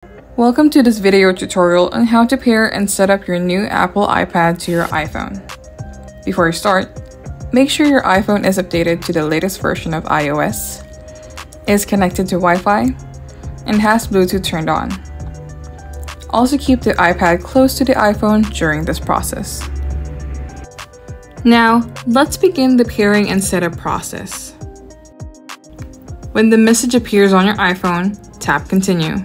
Welcome to this video tutorial on how to pair and set up your new Apple iPad to your iPhone. Before you start, make sure your iPhone is updated to the latest version of iOS, is connected to Wi-Fi, and has Bluetooth turned on. Also keep the iPad close to the iPhone during this process. Now, let's begin the pairing and setup process. When the message appears on your iPhone, tap Continue.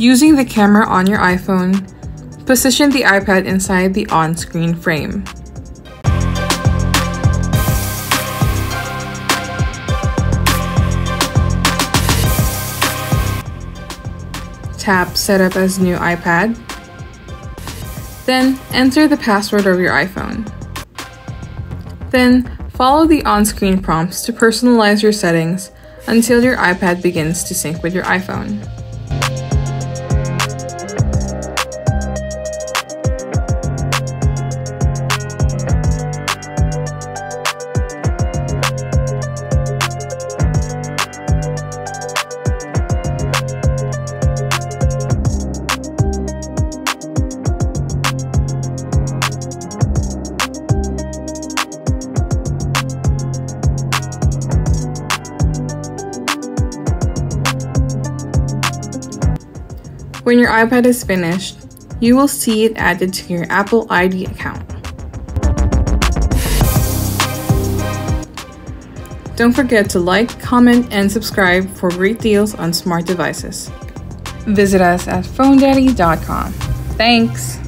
Using the camera on your iPhone, position the iPad inside the on-screen frame. Tap Setup as New iPad. Then enter the password of your iPhone. Then follow the on-screen prompts to personalize your settings until your iPad begins to sync with your iPhone. When your iPad is finished, you will see it added to your Apple ID account. Don't forget to like, comment, and subscribe for great deals on smart devices. Visit us at phonedaddy.com. Thanks!